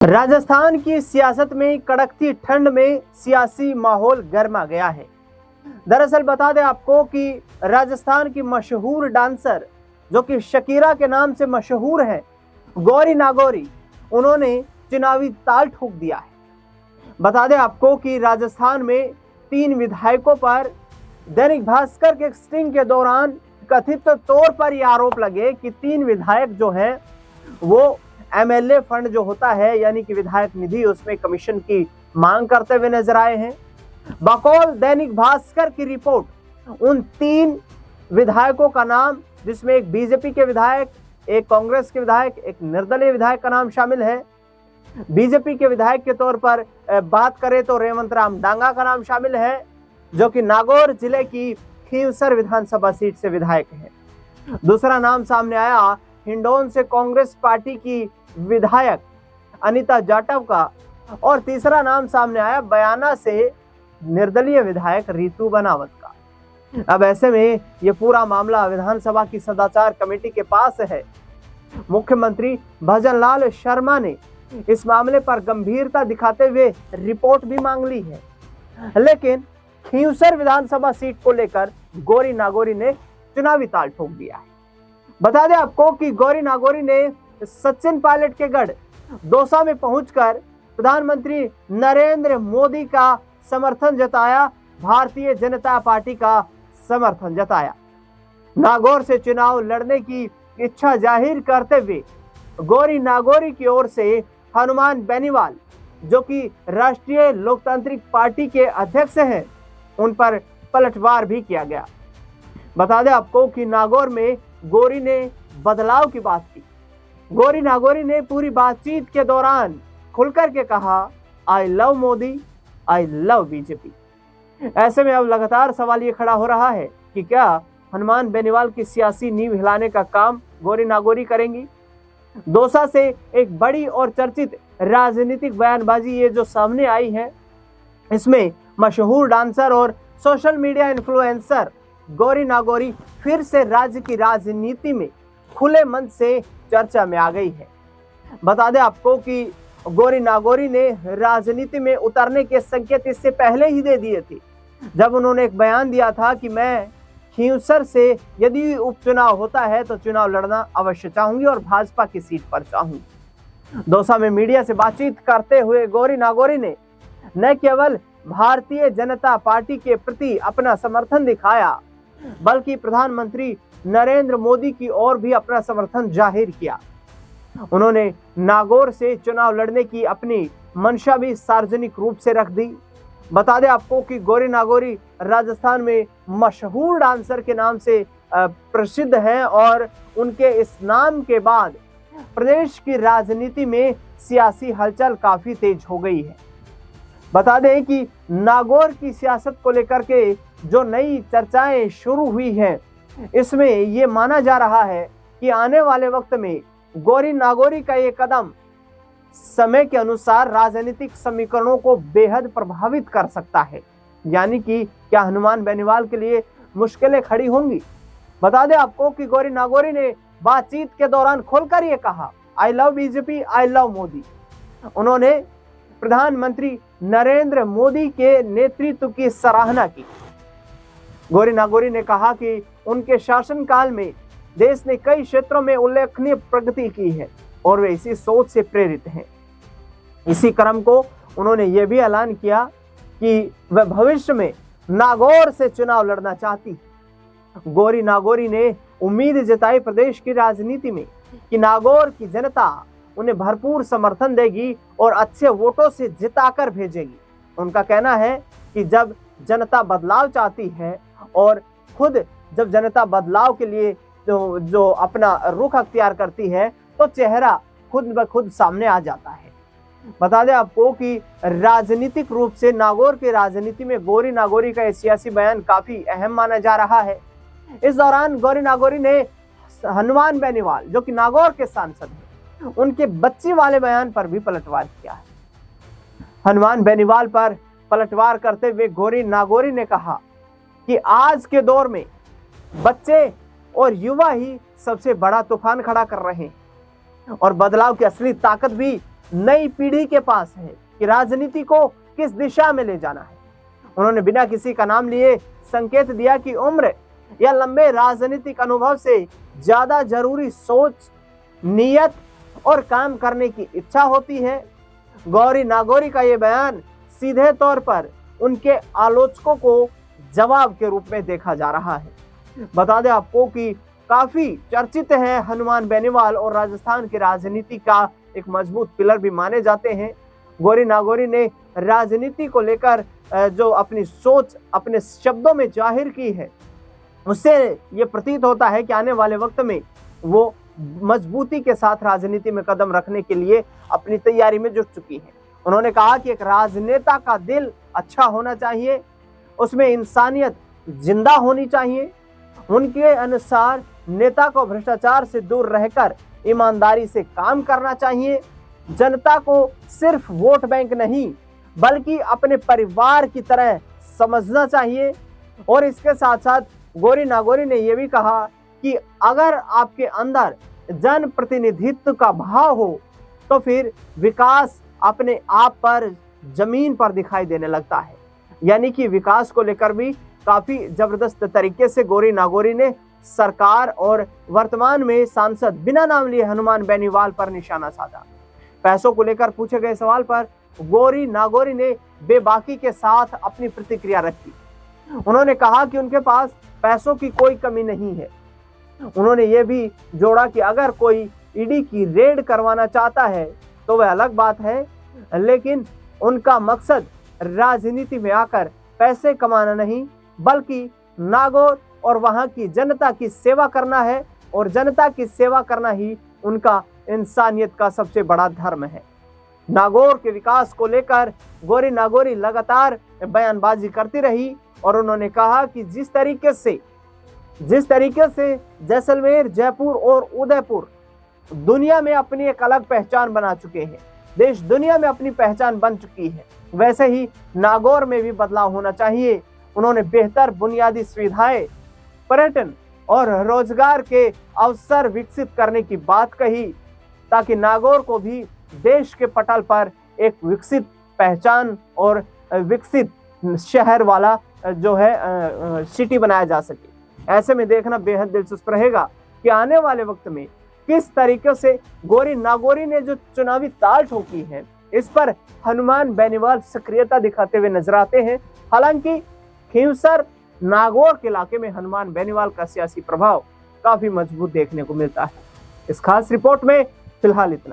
राजस्थान की सियासत में कड़कती ठंड में सियासी माहौल गर्मा गया है। दरअसल बता दें आपको कि राजस्थान की मशहूर डांसर जो कि शकीरा के नाम से मशहूर है, गौरी नागौरी, उन्होंने चुनावी ताल ठोक दिया है। बता दें आपको कि राजस्थान में 3 विधायकों पर दैनिक भास्कर के स्टिंग के दौरान कथित तौर पर यह आरोप लगे कि 3 विधायक जो हैं वो एमएलए फंड जो होता है यानी कि विधायक निधि, उसमें कमीशन की मांग करते हुए नजर आए हैं। बकौल दैनिक भास्कर की रिपोर्ट, उन 3 विधायकों का नाम, जिसमें एक बीजेपी के विधायक, एक कांग्रेस के विधायक, एक निर्दलीय विधायक का नाम शामिल है। बीजेपी के विधायक के तौर पर बात करें तो रेवंत राम डांगा का नाम शामिल है, जो कि नागौर जिले की खींवसर विधानसभा सीट से विधायक है। दूसरा नाम सामने आया हिंडौन से कांग्रेस पार्टी की विधायक अनीता जाटव का, और तीसरा नाम सामने आया बयाना से निर्दलीय विधायक रितु बनावत का। अब ऐसे में ये पूरा मामला विधानसभा की सदाचार कमेटी के पास है। मुख्यमंत्री भजनलाल शर्मा ने इस मामले पर गंभीरता दिखाते हुए रिपोर्ट भी मांग ली है, लेकिन खींवसर विधानसभा सीट को लेकर गौरी नागौरी ने चुनावी ताल ठोक दिया है। बता दें आपको कि गौरी नागौरी ने सचिन पायलट के गढ़ दौसा में पहुंचकर प्रधानमंत्री नरेंद्र मोदी का समर्थन जताया, भारतीय जनता पार्टी का समर्थन जताया। नागौर से चुनाव लड़ने की इच्छा जाहिर करते हुए गौरी नागौरी की ओर से हनुमान बेनीवाल, जो कि राष्ट्रीय लोकतांत्रिक पार्टी के अध्यक्ष हैं, उन पर पलटवार भी किया गया। बता दें आपको कि नागौर में गौरी ने बदलाव की बात की। गौरी नागौरी ने पूरी बातचीत के दौरान खुलकर के कहा, I love Modi, I love BJP. ऐसे में अब लगातार सवाल ये खड़ा हो रहा है कि क्या हनुमान बेनीवाल की सियासी नींव हिलाने का काम गौरी नागौरी करेंगी। दौसा से एक बड़ी और चर्चित राजनीतिक बयानबाजी ये जो सामने आई है, इसमें मशहूर डांसर और social media influencer Gauri Nagauri फिर से राज्य की राजनीति में खुले मन से चर्चा में आ गई है। बता दें आपको कि गौरी नागौरी ने राजनीति में उतरने के संकेत इससे पहले ही दे दिए थे, जब उन्होंने एक बयान दिया था कि मैं खींवसर से यदि उपचुनाव होता है तो चुनाव लड़ना अवश्य चाहूंगी और भाजपा की सीट पर चाहूंगी। दौसा में मीडिया से बातचीत करते हुए गौरी नागौरी ने न केवल भारतीय जनता पार्टी के प्रति अपना समर्थन दिखाया, बल्कि प्रधानमंत्री नरेंद्र मोदी की ओर भी अपना समर्थन जाहिर किया। उन्होंने नागौर से चुनाव लड़ने की अपनी मंशा भी सार्वजनिक रूप से रख दी। बता दें आपको कि गौरी नागौरी राजस्थान में मशहूर डांसर के नाम से प्रसिद्ध हैं और उनके इस नाम के बाद प्रदेश की राजनीति में सियासी हलचल काफी तेज हो गई है। बता दें कि नागौर की सियासत को लेकर के जो नई चर्चाएं शुरू हुई हैं, इसमें ये माना जा रहा है कि आने वाले वक्त में गौरी नागौरी का ये कदम समय के अनुसार राजनीतिक समीकरणों को बेहद प्रभावित कर सकता है, यानी कि क्या हनुमान बेनीवाल के लिए मुश्किलें खड़ी होंगी। बता दें आपको कि गौरी नागौरी ने बातचीत के दौरान खोलकर ये कहा, I love BJP, I love Modi. उन्होंने प्रधानमंत्री नरेंद्र मोदी के नेतृत्व की सराहना की। गौरी नागौरी ने कहा कि उनके शासनकाल में देश ने कई क्षेत्रों में उल्लेखनीय प्रगति की है और वे इसी सोच से प्रेरित हैं। इसी क्रम को उन्होंने ये भी ऐलान किया कि वह भविष्य में नागौर से चुनाव लड़ना चाहती है। गौरी नागौरी ने उम्मीद जताई प्रदेश की राजनीति में कि नागौर की जनता उन्हें भरपूर समर्थन देगी और अच्छे वोटों से जिताकर भेजेगी। उनका कहना है कि जब जनता बदलाव चाहती है और खुद जब जनता बदलाव के लिए जो अपना रुख अख्तियार करती है तो चेहरा खुद ब खुद सामने आ जाता है। बता दें आपको कि राजनीतिक रूप से नागौर की राजनीति में गौरी नागौरी का सियासी बयान काफी अहम माना जा रहा है। इस दौरान गौरी नागौरी ने हनुमान बेनीवाल, जो कि नागौर के सांसद हैं, उनके बच्ची वाले बयान पर भी पलटवार किया है। हनुमान बेनीवाल पर पलटवार करते हुए गौरी नागौरी ने कहा कि आज के दौर में बच्चे और युवा ही सबसे बड़ा तूफान खड़ा कर रहे हैं और बदलाव की असली ताकत भी नई पीढ़ी के पास है कि राजनीति को किस दिशा में ले जाना है। उन्होंने बिना किसी का नाम लिए संकेत दिया कि उम्र या लंबे राजनीतिक अनुभव से ज्यादा जरूरी सोच, नियत और काम करने की इच्छा होती है। गौरी नागौरी का यह बयान सीधे तौर पर उनके आलोचकों को जवाब के रूप में देखा जा रहा है। बता दें आपको कि काफी चर्चित है हनुमान बेनीवाल और राजस्थान की राजनीति का एक मजबूत पिलर भी माने जाते हैं। गौरी नागौरी ने राजनीति को लेकर जो अपनी सोच अपने शब्दों में जाहिर की है, उससे ये प्रतीत होता है कि आने वाले वक्त में वो मजबूती के साथ राजनीति में कदम रखने के लिए अपनी तैयारी में जुट चुकी है। उन्होंने कहा कि एक राजनेता का दिल अच्छा होना चाहिए, उसमें इंसानियत जिंदा होनी चाहिए। उनके अनुसार नेता को भ्रष्टाचार से दूर रहकर ईमानदारी से काम करना चाहिए। जनता को सिर्फ वोट बैंक नहीं बल्कि अपने परिवार की तरह समझना चाहिए। और इसके साथ साथ गौरी नागौरी ने यह भी कहा कि अगर आपके अंदर जन प्रतिनिधित्व का भाव हो तो फिर विकास अपने आप पर जमीन पर दिखाई देने लगता है। यानी कि विकास को लेकर भी काफी जबरदस्त तरीके से गौरी नागौरी ने सरकार और वर्तमान में सांसद बिना नाम लिए हनुमान बेनीवाल पर निशाना साधा। पैसों को लेकर पूछे गए सवाल पर गौरी नागौरी ने बेबाकी के साथ अपनी प्रतिक्रिया रखी। उन्होंने कहा कि उनके पास पैसों की कोई कमी नहीं है। उन्होंने ये भी जोड़ा कि अगर कोई ईडी की रेड करवाना चाहता है तो वह अलग बात है, लेकिन उनका मकसद राजनीति में आकर पैसे कमाना नहीं बल्कि नागौर और वहां की जनता की सेवा करना है। और जनता की सेवा करना ही उनका इंसानियत का सबसे बड़ा धर्म है। नागौर के विकास को लेकर गौरी नागौरी लगातार बयानबाजी करती रही और उन्होंने कहा कि जिस तरीके से जैसलमेर, जयपुर और उदयपुर दुनिया में अपनी एक अलग पहचान बना चुके हैं, देश दुनिया में अपनी पहचान बन चुकी है, वैसे ही नागौर में भी बदलाव होना चाहिए। उन्होंने बेहतर बुनियादी सुविधाएं, पर्यटन और रोजगार के अवसर विकसित करने की बात कही ताकि नागौर को भी देश के पटल पर एक विकसित पहचान और विकसित शहर वाला जो है सिटी बनाया जा सके। ऐसे में देखना बेहद दिलचस्प रहेगा कि आने वाले वक्त में किस तरीके से गौरी नागौरी ने जो चुनावी ताल ठोकी है, इस पर हनुमान बेनीवाल सक्रियता दिखाते हुए नजर आते हैं। हालांकि खींवसर नागौर के इलाके में हनुमान बेनीवाल का सियासी प्रभाव काफी मजबूत देखने को मिलता है। इस खास रिपोर्ट में फिलहाल इतना।